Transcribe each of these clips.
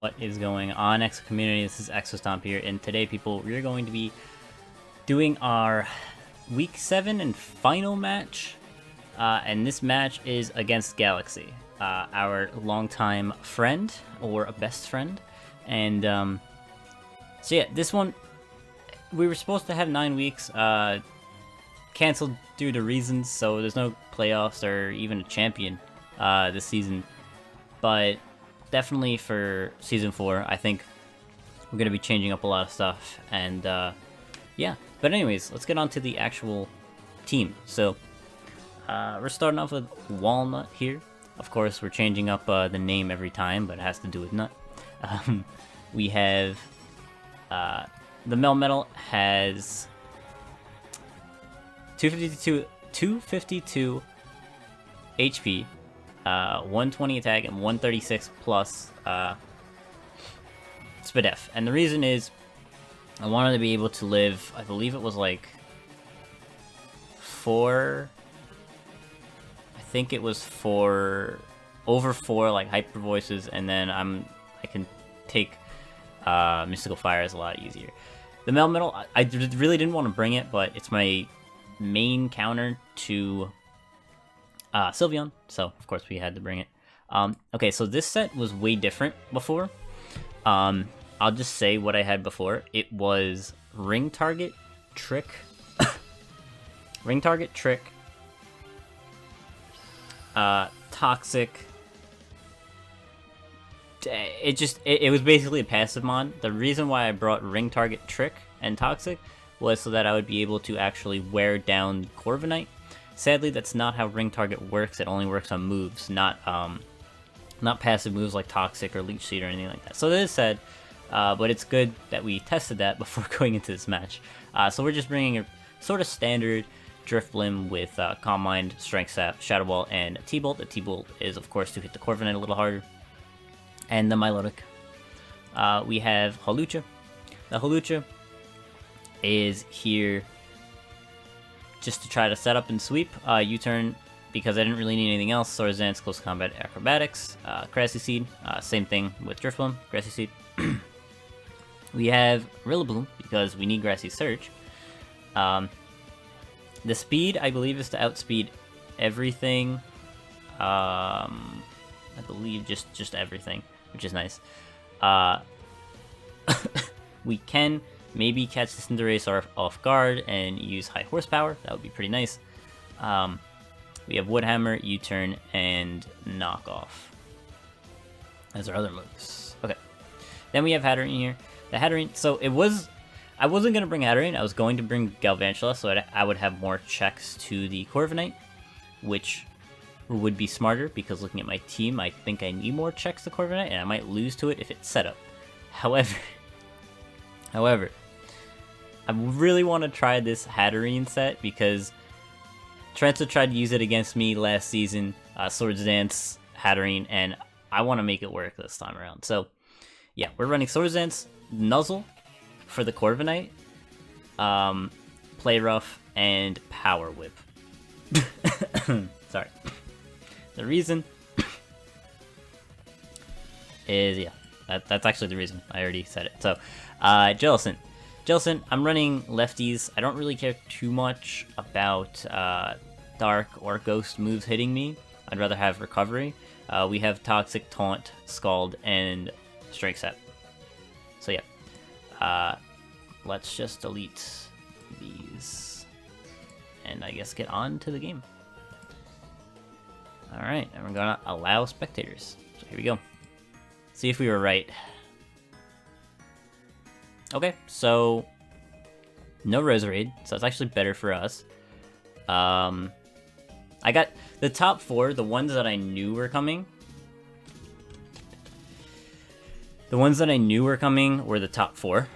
What is going on, Exo community? This is Exostomp here, and today, people, we're going to be doing our Week 7 and final match, and this match is against Galaxy, our longtime friend, or a best friend, and, so yeah, this one, we were supposed to have 9 weeks, canceled due to reasons, so there's no playoffs or even a champion, this season, but definitely for Season 4, I think we're going to be changing up a lot of stuff, and yeah. But anyways, let's get on to the actual team. So, we're starting off with Walnut here. Of course, we're changing up the name every time, but it has to do with Nut. We have, the Melmetal has 252 HP, 120 attack, and 136 plus SPDF. And the reason is, I wanted to be able to live, I believe it was like 4, I think it was 4, over 4 like hyper voices, and then I can take Mystical Fire is a lot easier. The Melmetal, I really didn't want to bring it, but it's my main counter to Sylveon, so of course we had to bring it. Okay, so this set was way different before. I'll just say what I had before. It was Ring Target, Trick, Ring Target, Trick, Toxic. It was basically a passive mon. The reason why I brought Ring Target, Trick, and Toxic was so that I would be able to actually wear down Corviknight. Sadly, that's not how Ring Target works. It only works on moves, not passive moves like Toxic or Leech Seed or anything like that. So that is sad, but it's good that we tested that before going into this match. So we're just bringing a sort of standard Drifblim with Calm Mind, Strength Sap, Shadow Ball, and T-Bolt. The T-Bolt is, of course, to hit the Corviknight a little harder. And the Milotic. We have Hawlucha. The Hawlucha is here just to try to set up and sweep. U-turn, because I didn't really need anything else. Roserades, Close Combat, Acrobatics, Grassy Seed. Same thing with Drifblim, Grassy Seed. We have Rillaboom, because we need Grassy Surge. The speed, I believe, is to outspeed everything. I believe just everything, which is nice. We can maybe catch the Cinderace off guard and use high horsepower. That would be pretty nice. We have Wood Hammer, U-turn, and Knock Off as our other moves. Okay. Then we have Hatterene here. The Hatterene, so I wasn't going to bring Hatterene. I was going to bring Galvantula, so I would have more checks to the Corviknight, which would be smarter, because looking at my team, I think I need more checks to Corviknight, and I might lose to it if it's set up. However, I really want to try this Hatterene set, because Trenta tried to use it against me last season, Swords Dance, Hatterene, and I want to make it work this time around. So, yeah, we're running Swords Dance, Nuzzle for the Corviknight, Play Rough, and Power Whip. Sorry. The reason is, yeah, that's actually the reason. I already said it. So, Jellicent. Jellicent, I'm running lefties. I don't really care too much about Dark or Ghost moves hitting me. I'd rather have Recovery. We have Toxic, Taunt, Scald, and Strength Sap. So yeah, let's just delete these, and I guess get on to the game. Alright, and we're gonna allow spectators. So here we go. See if we were right. Okay, so no Roserade, so it's actually better for us. I got the top 4, the ones that I knew were coming. The ones that I knew were coming were the top 4.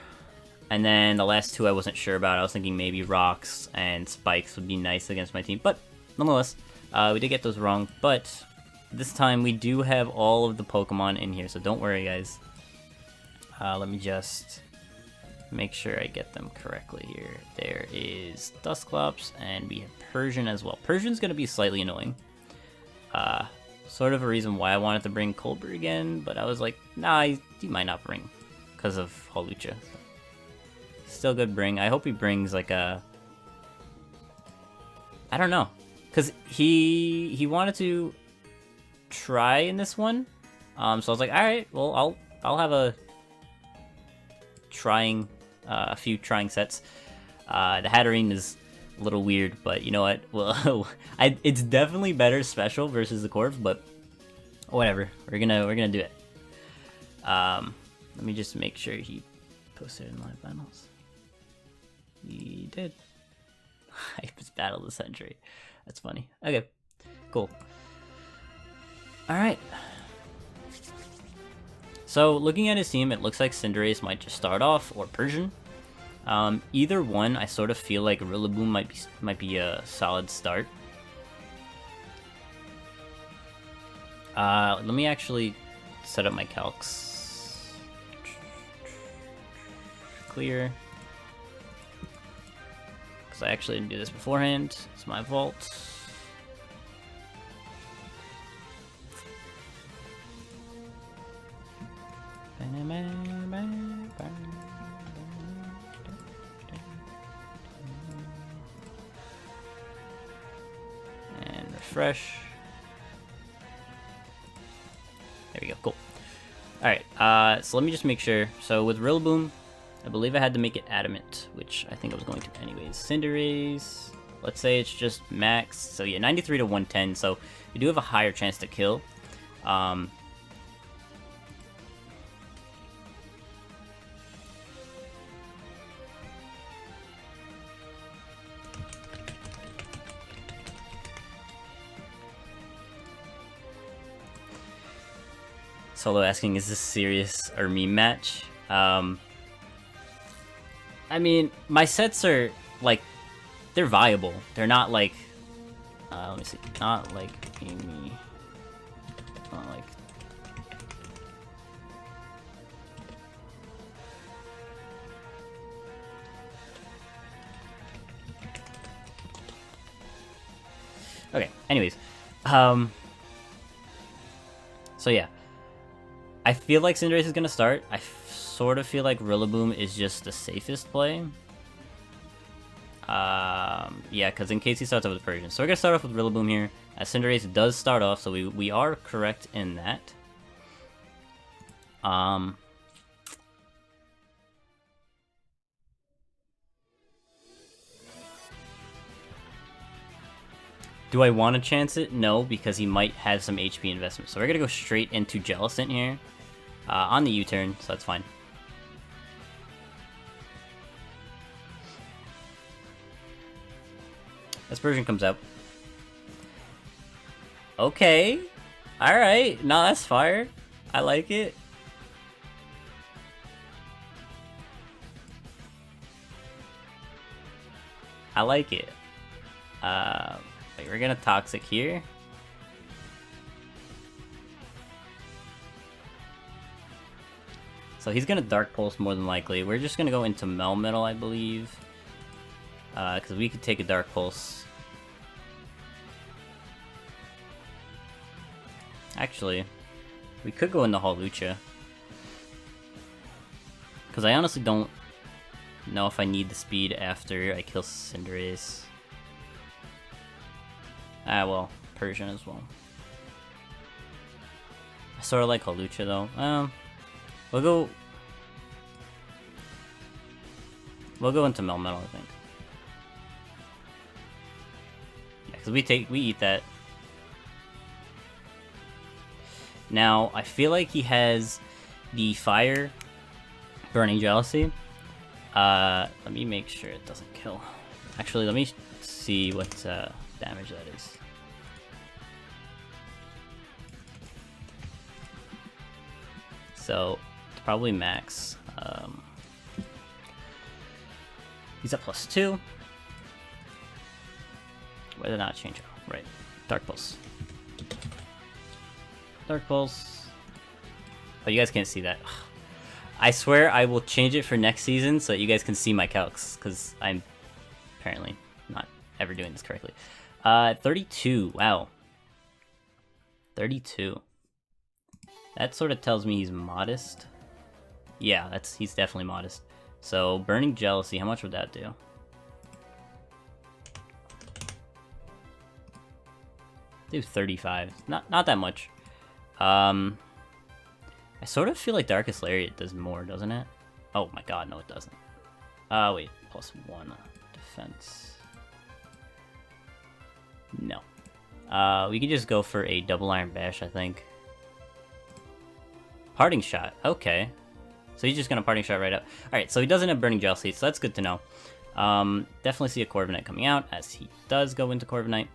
And then the last 2 I wasn't sure about. I was thinking maybe Rocks and Spikes would be nice against my team. But nonetheless, we did get those wrong. But this time we do have all of the Pokemon in here, so don't worry, guys. Let me just make sure I get them correctly here. There is Dusclops, and we have Persian as well. Persian's going to be slightly annoying. sort of a reason why I wanted to bring Colbert again, but I was like, nah, he might not bring because of Hawlucha. Still good bring. I hope he brings like a... I don't know. Because he wanted to try in this one. So I was like, alright, well, I'll have a few trying sets. The Hatterene is a little weird, but you know what? Well, it's definitely better special versus the Corv, but whatever. We're gonna do it. Let me just make sure he posted in live finals. He did. I just battled the Sentry. That's funny. Okay, cool. Alright. So, looking at his team, it looks like Cinderace might just start off, or Persian. Either one, I sort of feel like Rillaboom might be a solid start. Let me actually set up my calcs. Clear. Because I actually didn't do this beforehand. It's my fault. And refresh. There we go, cool. Alright, so let me just make sure. So with Rillaboom, I believe I had to make it adamant, which I think I was going to anyways. Cinderace, let's say it's just max. So yeah, 93 to 110, so you do have a higher chance to kill. Solo asking, is this serious or meme match? I mean, my sets are, like, they're viable. They're not like, let me see, not like Amy, not like, okay, anyways, so yeah. I feel like Cinderace is going to start. I sort of feel like Rillaboom is just the safest play. Yeah, because in case he starts off with Persian. So we're going to start off with Rillaboom here. As Cinderace does start off, so we are correct in that. Do I want to chance it? No, because he might have some HP investment. So we're going to go straight into Jellicent here. On the U-turn, so that's fine. As Persian comes out. Okay. Alright. No, that's fire. I like it. I like it. Wait, we're gonna Toxic here. So he's gonna Dark Pulse more than likely. We're just gonna go into Melmetal, I believe. Because we could take a Dark Pulse. Actually, we could go into Hawlucha. Because I honestly don't know if I need the speed after I kill Cinderace. Ah, well, Persian as well. I sort of like Hawlucha though. We'll go into Melmetal, I think. Yeah, because we eat that. Now, I feel like he has the Fire Burning Jealousy. Let me make sure it doesn't kill. Actually, let me see what damage that is. So, it's probably max. He's at +2. Why did not change? Oh, right. Dark Pulse. Dark Pulse. Oh, you guys can't see that. I swear I will change it for next season so that you guys can see my calcs, because I'm apparently not ever doing this correctly. 32. Wow. 32. That sort of tells me he's modest. Yeah, he's definitely modest. So, Burning Jealousy, how much would that do? Do 35. Not that much. I sort of feel like Darkest Lariat does more, doesn't it? Oh my god, no it doesn't. Wait, +1 defense. No. We could just go for a double Iron Bash, I think. Parting Shot, okay. So he's just gonna Parting Shot right up. Alright, so he doesn't have Burning Jealousy, so that's good to know. Definitely see a Corviknight coming out, as he does go into Corviknight.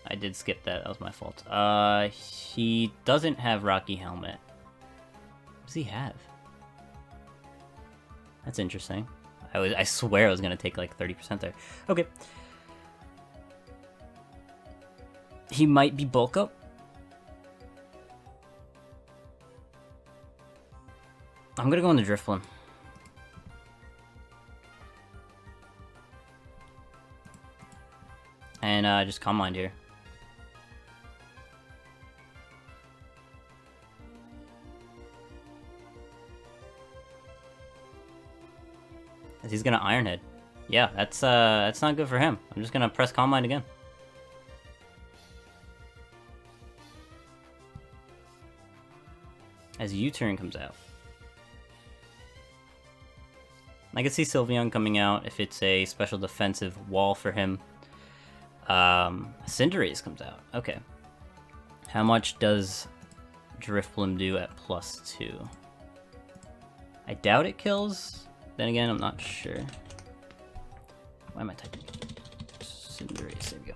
I did skip that was my fault. He doesn't have Rocky Helmet. What does he have? That's interesting. I swear I was gonna take like 30% there. Okay. He might be Bulk Up. I'm gonna go on the Drifblim. And just Calm Mind here. As he's gonna Iron Head. Yeah, that's not good for him. I'm just gonna press Calm Mind again. As U-Turn comes out. I can see Sylveon coming out if it's a special defensive wall for him. Cinderace comes out. Okay. How much does Drifblim do at +2? I doubt it kills. Then again, I'm not sure. Why am I typing? Cinderace, there we go.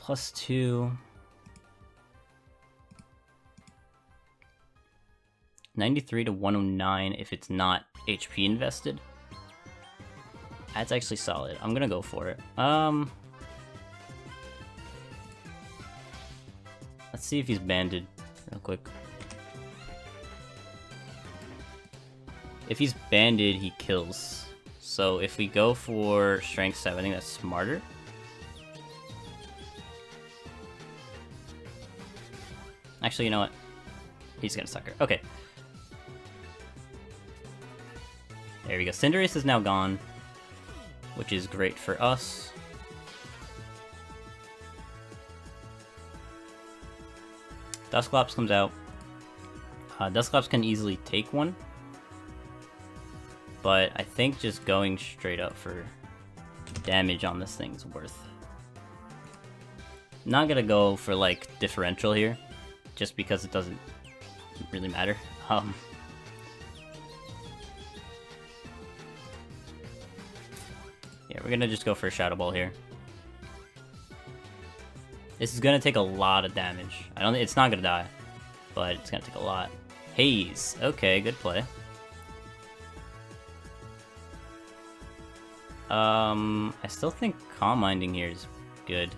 +2. 93 to 109 if it's not HP invested. That's actually solid. I'm gonna go for it. Let's see if he's banded real quick. If he's banded, he kills. So if we go for Strength 7, I think that's smarter. Actually, you know what? He's gonna Sucker. Okay. There we go. Cinderace is now gone, which is great for us. Dusclops comes out. Dusclops can easily take one, but I think just going straight up for damage on this thing's worth. Not gonna go for like differential here, just because it doesn't really matter. Yeah, we're gonna just go for a Shadow Ball here. This is gonna take a lot of damage. It's not gonna die, but it's gonna take a lot. Haze, okay, good play. I still think Calm Minding here is good.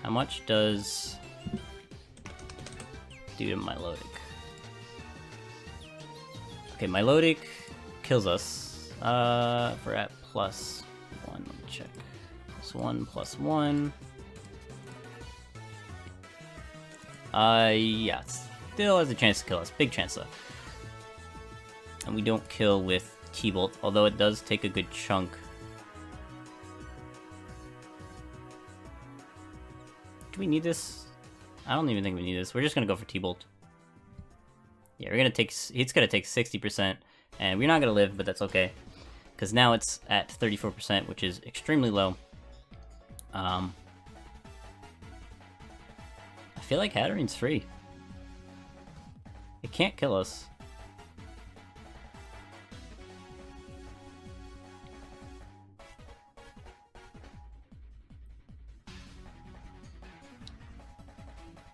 How much does do to Milotic? Okay, Milotic kills us. We're at +1. Let me check. +1, +1. Yeah, still has a chance to kill us. Big chance though. And we don't kill with T-Bolt, although it does take a good chunk. Do we need this? I don't even think we need this. We're just gonna go for T-Bolt. Yeah, it's gonna take 60%, and we're not gonna live, but that's okay. Because now it's at 34%, which is extremely low. I feel like Hattering's free. It can't kill us.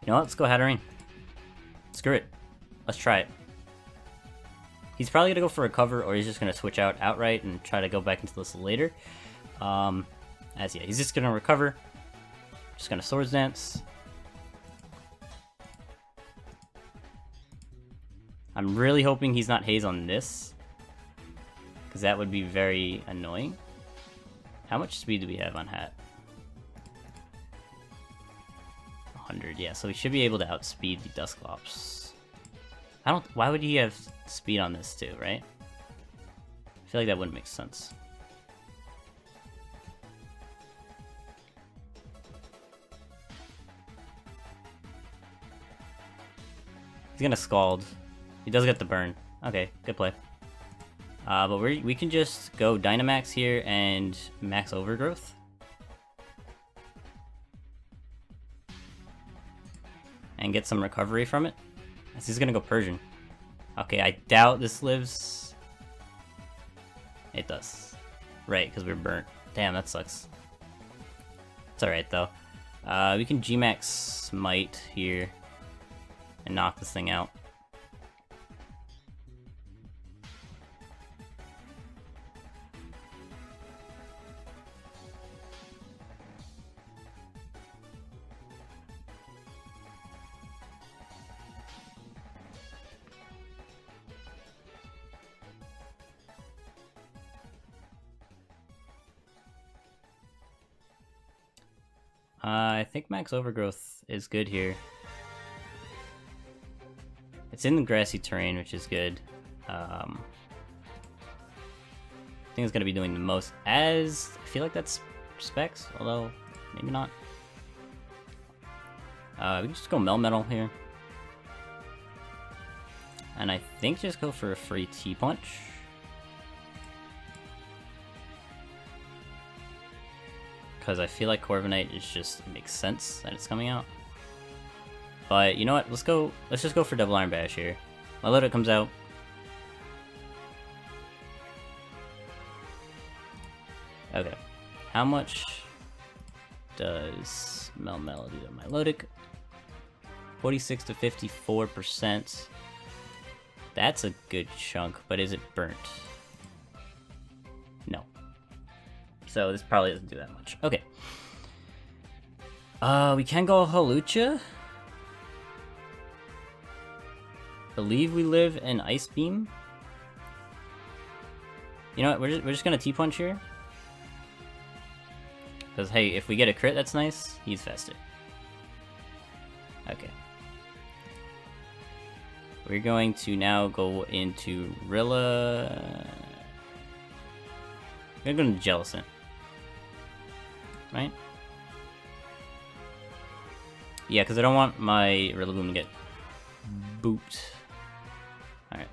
You know what? Let's go Hatterene. Screw it. Let's try it. He's probably gonna go for a cover, or he's just gonna switch out outright and try to go back into this later. He's just gonna recover. Just gonna Swords Dance. I'm really hoping he's not haze on this, because that would be very annoying. How much speed do we have on hat? 100, yeah, so we should be able to outspeed the Dusclops. Why would he have speed on this too, right? I feel like that wouldn't make sense. He's gonna Scald. He does get the burn. Okay, good play. But we can just go Dynamax here and max Overgrowth. And get some recovery from it. So he's gonna go Persian. Okay, I doubt this lives. It does. Right, because we're burnt. Damn, that sucks. It's alright though. We can G-Max Smite here and knock this thing out. I think Max Overgrowth is good here. It's in the grassy terrain, which is good. I think it's going to be doing the most as... I feel like that's Specs, although maybe not. We can just go Melmetal here. And I think just go for a free T-Punch. Because I feel like Corviknight is just, it makes sense that it's coming out. But you know what, let's just go for Double Iron Bash here. Milotic comes out. Okay, how much does Melmetal do to Milotic? 46 to 54%. That's a good chunk, but is it burnt? No. So this probably doesn't do that much. Okay. We can go Hawlucha. Believe we live in Ice Beam. You know what? We're just gonna T-Punch here. Because hey, if we get a crit, that's nice. He's faster. Okay. We're going to now go into Rilla. We're going to Jellicent. Right? Yeah, because I don't want my Rillaboom to get booped. Alright.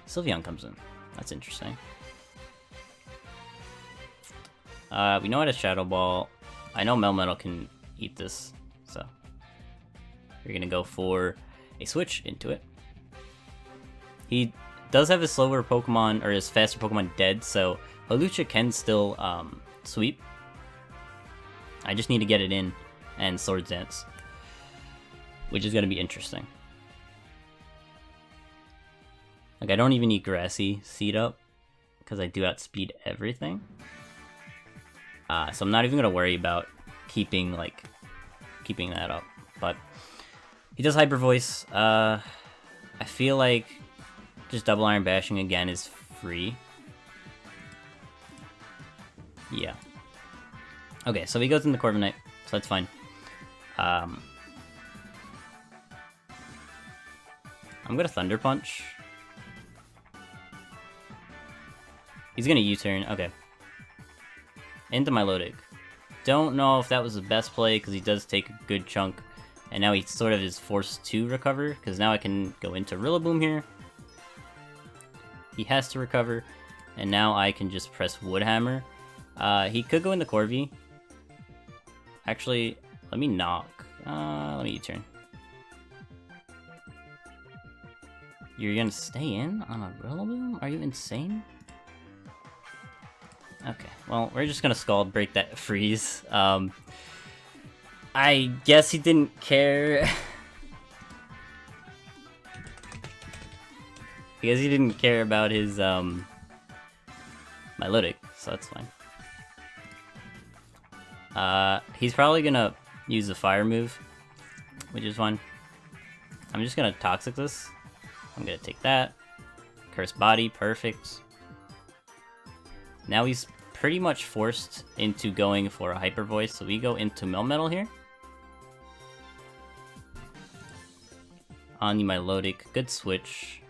Sylveon comes in. That's interesting. We know how to Shadow Ball. I know Melmetal can eat this, so we're gonna go for a switch into it. He does have his slower Pokemon, or his faster Pokemon dead, so Hawlucha can still sweep. I just need to get it in and Swords Dance, which is going to be interesting. Like, I don't even need Grassy Seed up, because I do outspeed everything. So I'm not even going to worry about keeping that up. But he does Hyper Voice. I feel like just Double Iron Bashing again is free. Yeah. Okay, so he goes into Corviknight, so that's fine. I'm gonna Thunder Punch. He's gonna U-turn, okay. Into Milotic. Don't know if that was the best play, because he does take a good chunk. And now he sort of is forced to recover, because now I can go into Rillaboom here. He has to recover, and now I can just press Woodhammer. He could go into Corvi. Actually, let me knock. Let me U-turn. You're gonna stay in on a Rillaboom? Are you insane? Okay, well, we're just gonna Scald break that freeze. I guess he didn't care. Because he didn't care about his Milotic, so that's fine. He's probably gonna use the fire move, which is fine. I'm just gonna Toxic this. I'm gonna take that. Curse body, perfect. Now he's pretty much forced into going for a hyper voice, so we go into Melmetal here. On Melodic, good switch.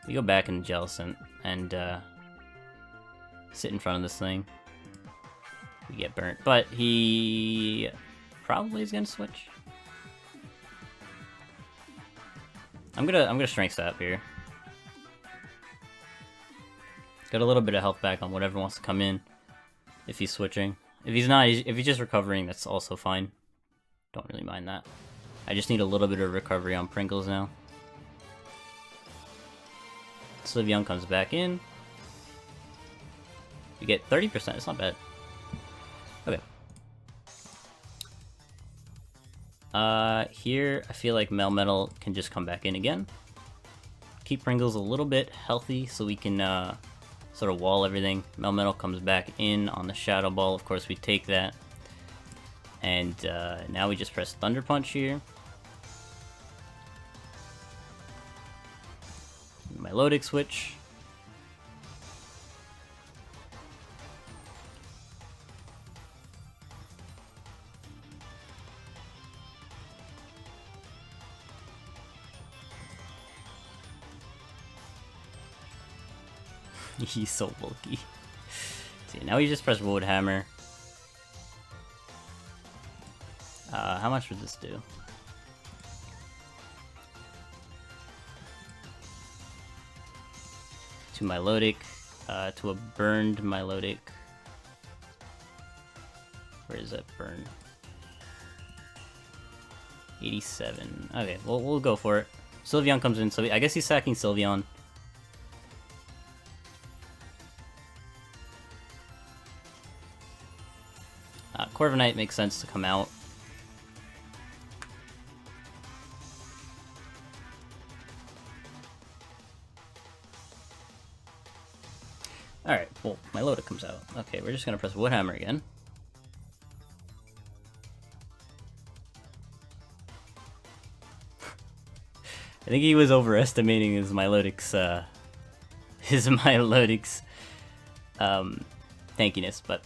We go back in Jellicent and sit in front of this thing. We get burnt, but he probably is gonna switch. I'm gonna strength step here. Got a little bit of health back on whatever wants to come in. If he's switching, if he's not, if he's just recovering, that's also fine. Don't really mind that. I just need a little bit of recovery on Pringles now. Sylveon comes back in. We get 30%. It's not bad. Okay. Here I feel like Melmetal can just come back in again. Keep Pringles a little bit healthy so we can sort of wall everything. Melmetal comes back in on the Shadow Ball. Of course, we take that. And now we just press Thunder Punch here. Melodic switch. He's so bulky. See, now we just press Wood Hammer. How much would this do? To Melodic, to a burned Melodic. Where is that burn? 87. Okay, well, we'll go for it. Sylveon comes in, so I guess he's sacking Sylveon. Corviknight makes sense to come out. Alright, well, Melodic comes out. Okay, we're just gonna press Wood Hammer again. I think he was overestimating his Melodic's, tankiness, but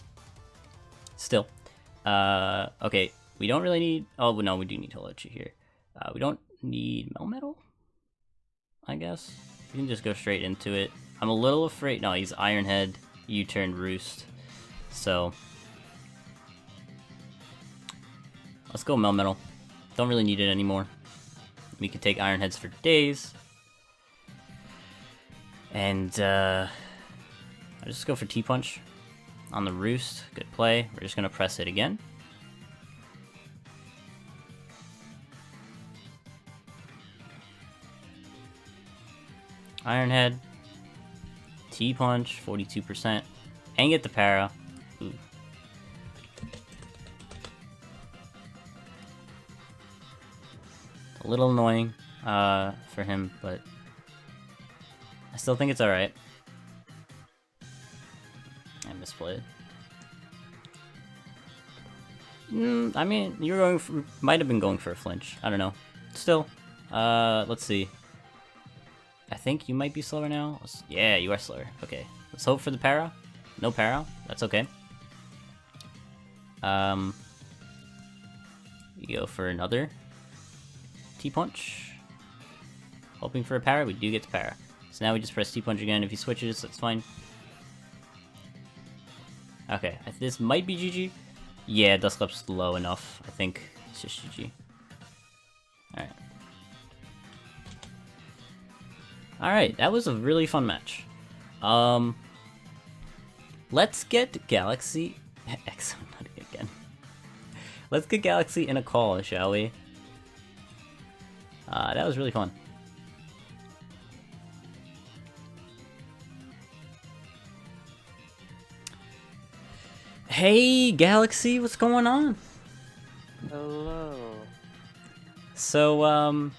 still. Okay, we don't really need... Oh, no, we do need Holochi here. We don't need Melmetal, I guess. We can just go straight into it. I'm a little afraid... No, he's Iron Head, U-turn Roost. So... let's go Melmetal. Don't really need it anymore. We could take Iron Heads for days. And, I'll just go for T-Punch on the Roost. Good play. We're just gonna press it again. Iron Head. T-Punch, 42%. And get the Para. Ooh. A little annoying for him, but I still think it's alright. I misplayed. I mean, you were going for, might have been going for a flinch. I don't know. Still, let's see. I think you might be slower now. Yeah, you are slower. Okay, let's hope for the Para. No Para. That's okay. You go for another T-Punch. Hoping for a Para. We do get the Para. So now we just press T-Punch again. If he switches, that's fine. Okay, this might be GG. Yeah, Dusclop's low enough. I think it's just GG. Alright. Alright, that was a really fun match. Let's get Galaxy... Excellent, not again. Let's get Galaxy in a call, shall we? That was really fun. Hey, Galaxy, what's going on? Hello. So,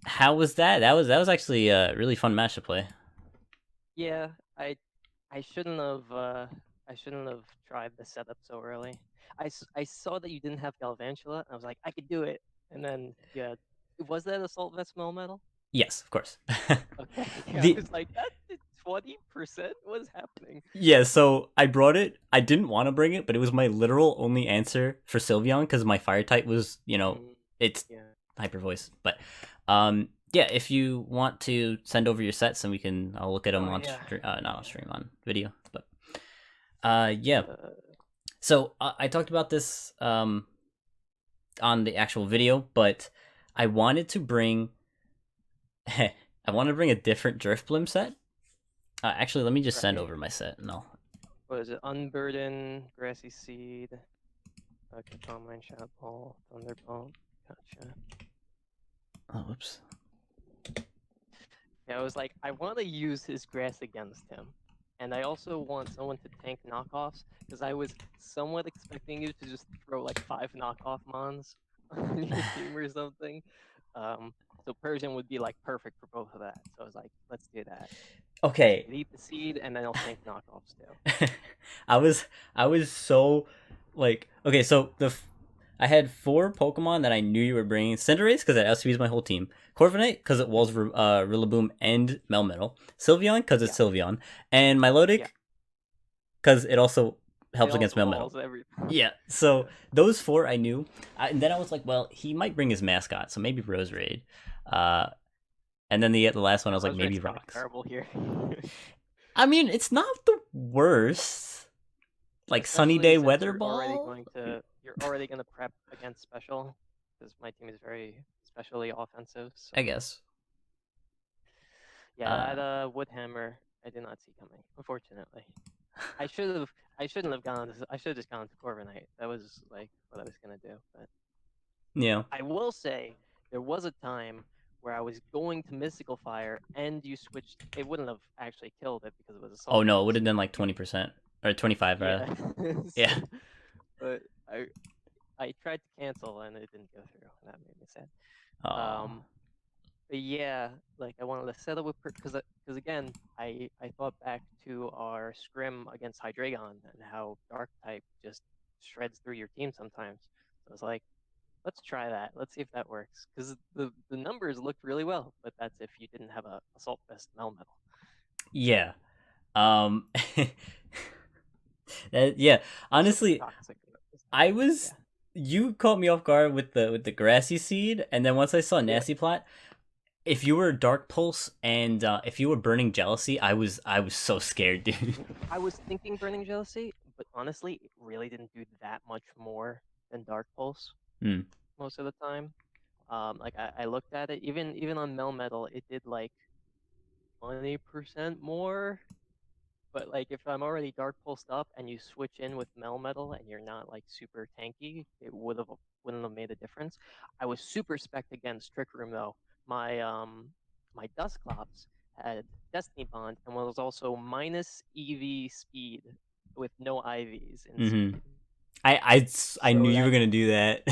how was that? That was actually a really fun match to play. Yeah, I shouldn't have tried the setup so early. I saw that you didn't have Galvantula, and I was like, I could do it. And then yeah, was that Assault Vest Metal? Yes, of course. Okay, yeah, I the was like, that did 20%? What is happening? Yeah, so I brought it. I didn't want to bring it, but it was my literal only answer for Sylveon because my fire type was, Mm, it's yeah. hyper voice. But yeah, if you want to send over your sets, and I'll look at them Oh on yeah. not on Yeah. stream, on video. But yeah. Uh, So I talked about this on the actual video, but I wanted to bring I want to bring a different Drifblim set. Actually, let me just send right. over my set. No. What is it? Unburden, Grassy Seed, Combine Shot Ball, Thunderbolt. Gotcha. Oh, whoops. Yeah, I was like, I want to use his grass against him. And I also want someone to tank knockoffs, because I was somewhat expecting you to just throw like 5 knockoff mons on your team or something. So Persian would be like perfect for both of that. So I was like, let's do that. Because he Okay. could eat the seed and then he'll tank knockoffs too. I was so like, okay, so I had 4 Pokemon that I knew you were bringing: Cinderace because it SPs my whole team, Corviknight because it was Rillaboom and Melmetal, Sylveon because it's Yeah, Sylveon, and yeah. Milotic because it also It helps against also Melmetal. walls everything. Yeah, so Yeah. those 4 I knew, and then I was like, well, he might bring his mascot, so maybe Roserade. Uh, and then the last one I Yeah, was like, maybe Roserade's kind of Rocks. terrible here. I mean, it's not the worst. Like sunny Especially day since weather ball. you're already gonna prep against special, because my team is very specially offensive. I So guess. yeah, Uh, that Woodhammer I did not see coming. Unfortunately, I shouldn't have gone. I should have just gone to Corviknight. That was like what I was gonna do. But yeah. I will say there was a time where I was going to Mystical Fire and you switched. It wouldn't have actually killed it because it was Oh Assault no, it would Vest. have done like You 20% or 25 rather. yeah. Yeah. So, but I tried to cancel and it didn't go through. And that made me sad. Oh. Um, but yeah, like I wanted to settle with because again, I thought back to our scrim against Hydreigon and how Dark type just shreds through your team sometimes. So I was like, let's try that. Let's see if that works. Because the numbers looked really well, but that's if you didn't have a Assault Vest Melmetal. Yeah. Um. Yeah. Also pretty Honestly, toxic. I was. Yeah. You caught me off guard with the grassy seed, and then once I saw Yeah. Nasty Plot, if you were Dark Pulse and if you were Burning Jealousy, I was so scared, dude. I was thinking Burning Jealousy, but honestly, it really didn't do that much more than Dark Pulse Hmm. most of the time. Like I looked at it, even on Melmetal, it did like 20% more. But like if I'm already Dark Pulsed up and you switch in with Melmetal and you're not like super tanky, it wouldn't have made a difference. I was super spec against Trick Room though. My Dusclops had Destiny Bond and was also minus EV speed with no IVs in Mm-hmm. speed. I knew So you were that gonna do that.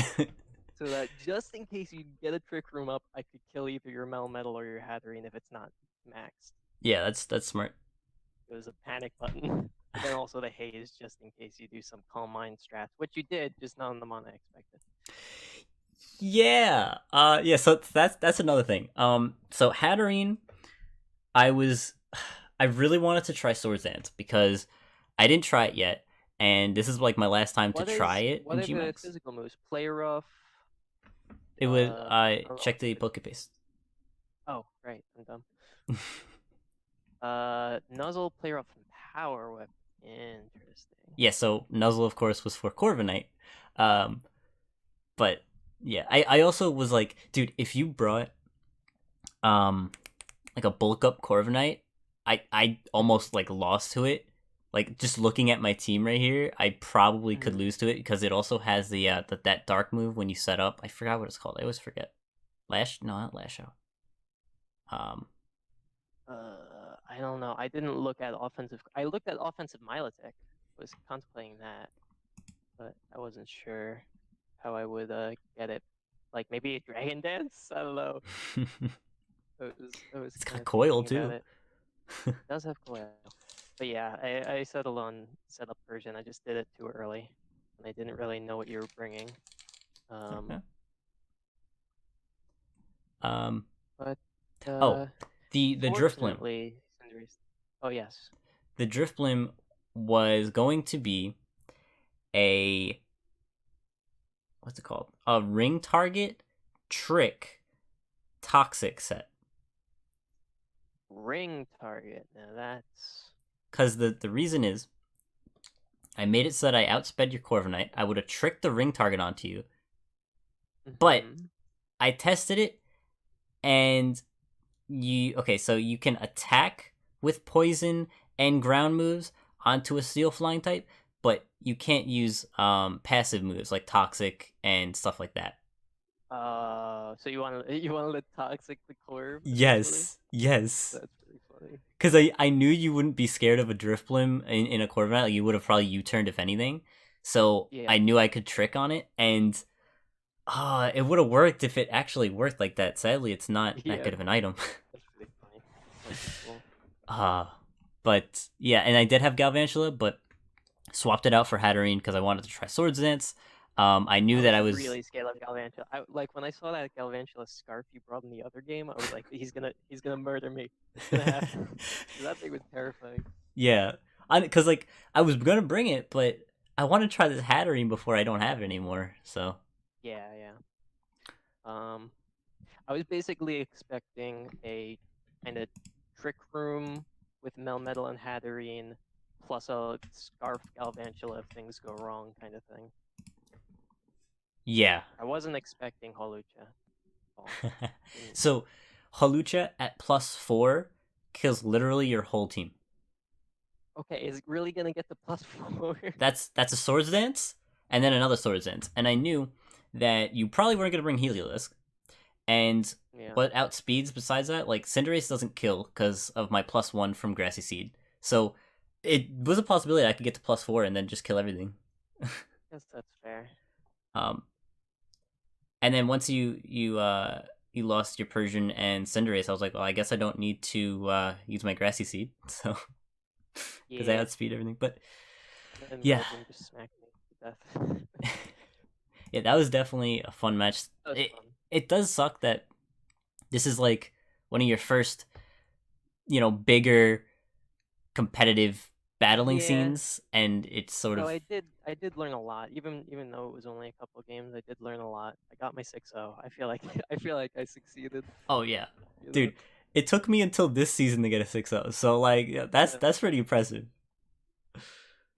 so that just in case you get a Trick Room up, I could kill either your Melmetal or your Hatterene if it's not maxed. Yeah, that's smart. It was a panic button. But then also the haze, just in case you do some calm mind strats, which you did, just not on the mana I expected. Yeah. Yeah, so that's another thing. So Hatterene, I was I really wanted to try Swords Dance because I didn't try it yet, and this is like my last time to try it What in are the Gmax. physical moves? Play rough. It was I I don't know checked what the physical. Poke Paste. Oh, right, I'm dumb. Nuzzle, play rough, and power whip. Interesting. Yeah, so Nuzzle of course was for Corviknight. Um but yeah, I also was like, dude, if you brought like a bulk up Corviknight, I almost like lost to it. Like just looking at my team right here, I probably could Mhm. lose to it because it also has that dark move when you set up. I forgot what it's called. I always forget. Lash? No, not lash out. Um, I don't know. I didn't look at offensive. I looked at offensive Milotic. Was contemplating that, but I wasn't sure how I would get it. Like maybe a Dragon Dance. I don't know. I was it's kind got of coil thinking about too. it. It does have coil, but yeah, I settled on setup version. I just did it too early. and I didn't really know what you were bringing. Okay. Um. But Oh, the drift blim. fortunately, Cinderace. Oh yes, The drift blim was going to be a what's it called? A ring target trick toxic set. ring target. Now that's. Because the reason is I made it so that I outsped your Corviknight. I would have tricked the ring target onto you, but Mhm. I tested it and so you can attack with poison and ground moves onto a steel flying type, but you can't use passive moves like toxic and stuff like that. So you want to you want to let toxic the curve essentially? Yes. That's pretty funny. Because I knew you wouldn't be scared of a drift blim in a Corviknight. Like, you would have probably U-turned if anything. So Yeah, I knew I could trick on it, and it would have worked if it actually worked like that. Sadly, it's not that yeah, good of an item. that's pretty funny. That's cool. uh, but yeah, and I did have Galvantula, but swapped it out for Hatterene because I wanted to try Swords Dance. I knew I that was I was really scared of Galvantula. I like when I saw that Galvantula scarf you brought in the other game. I was like, he's gonna murder me. It's gonna happen. 'Cause that thing was terrifying. yeah, because like I was gonna bring it, but I want to try this Hatterene before I don't have it anymore. So Yeah, yeah. Um, I was basically expecting a kind of trick room with Melmetal and Hatterene, plus a scarf Galvantula if things go wrong, kind of thing. yeah. I wasn't expecting Holucha at all. Didn't. So Halucha at +4 kills literally your whole team. Okay, is it really gonna get the +4? That's a Swords Dance and then another Swords Dance, and I knew that you probably weren't gonna bring Heliolisk. And Yeah. what outspeeds besides that, like Cinderace doesn't kill because of my +1 from Grassy Seed. So it was a possibility I could get to +4 and then just kill everything. Guess that's fair. um, and then once you lost your Persian and Cinderace, I was like, well, I guess I don't need to use my Grassy Seed, so because I Yeah. outspeed everything. But And then yeah, Volbeam just smacked me to death. yeah, that was definitely a fun match. That was It fun. it does suck that this is like one of your first, bigger competitive battling Yeah. scenes, and it's sort No, of I did learn a lot. Even though it was only a couple of games, I did learn a lot. I got my 6-0. I feel like I feel like I succeeded, oh yeah, you know. dude. It took me until this season to get a 6-0, so like yeah, that's Yeah. that's pretty impressive.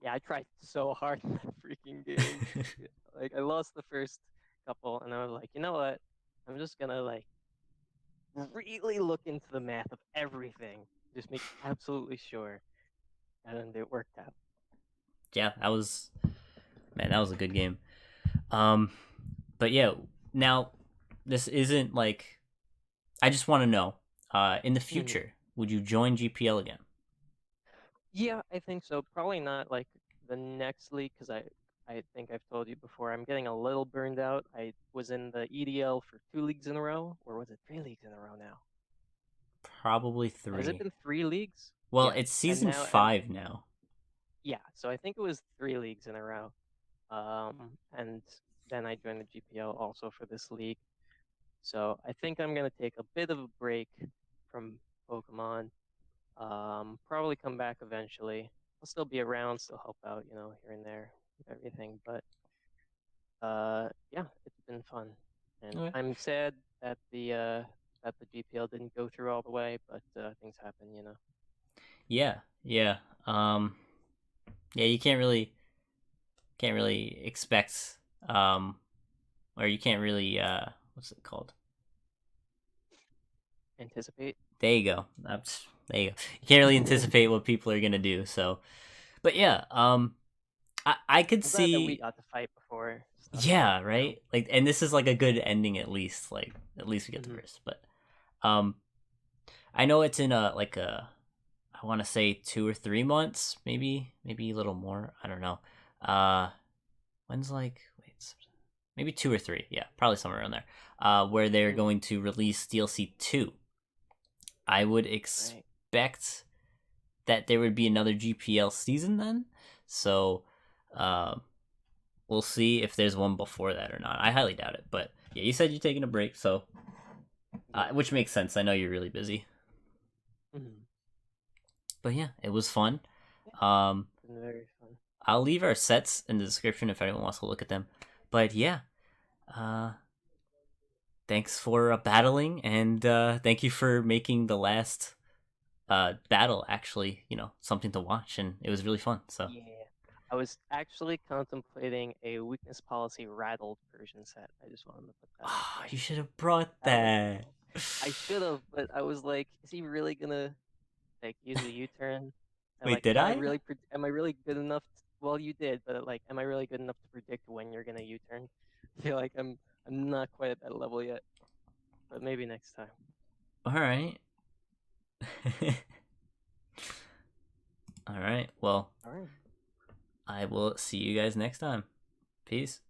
Yeah, I tried so hard in that freaking game. Yeah, like I lost the first couple and I was like, "You know what? I'm just gonna like really look into the math of everything. Just make absolutely sure." And it worked out. Yeah, that was man, that was a good game. Um, but yeah, now this isn't like I just want to know. In the Mhm. future, would you join GPL again? Yeah, I think so. Probably not like the next league because I think I've told you before. I'm getting a little burned out. I was in the EDL for 2 leagues in a row, or was it 3 leagues in a row now? Probably Has it 3. been 3 leagues? Well, Yeah, it's and season now and 5 now. yeah, so I think it was 3 leagues in a row. And then I joined the GPL also for this league. So I think I'm gonna take a bit of a break from Pokemon. Probably come back eventually. I'll still be around, still help out, here and there with everything. But yeah, it's been fun, and Okay. I'm sad that the GPL didn't go through all the way, but things happen. Yeah, yeah. Um, yeah, you can't really expect um or you can't really what's it called? Anticipate. There you go. There you go. You can't really anticipate what people are gonna do. So, but yeah, I could I'm glad that we see. got to fight before stuff Yeah, happened. right. Like, and this is like a good ending at least. Like, at least we get the Hmm. verse. But um, I know it's in I want to say 2 or 3 months, maybe a little more. I don't know. Uh, when's like wait, maybe 2 or 3. Yeah, probably somewhere around there. Where they're Hmm. going to release DLC 2. I would Right. expect that there would be another GPL season then. So, um, we'll see if there's one before that or not. I highly doubt it, but yeah, you said you're taking a break, so Yeah. which makes sense. I know you're really busy, Mhm. but yeah, it was fun. Yeah, Um, it's been very fun. I'll leave our sets in the description if anyone wants to look at them. But yeah, uh, thanks for battling, and thank you for making the last battle actually, something to watch, and it was really fun. So, Yeah. I was actually contemplating a weakness policy rattled Persian set. I just wanted to put that out oh, there. you should have brought That was that. I should have, but I was like, is he really gonna like use a U-turn? And Wait, like, did I? am I really good enough? Well, you did, but like, am I really good enough to predict when you're gonna U-turn? I feel like I'm not quite at that level yet, but maybe next time. All right. All right. Well, All right. I will see you guys next time. Peace.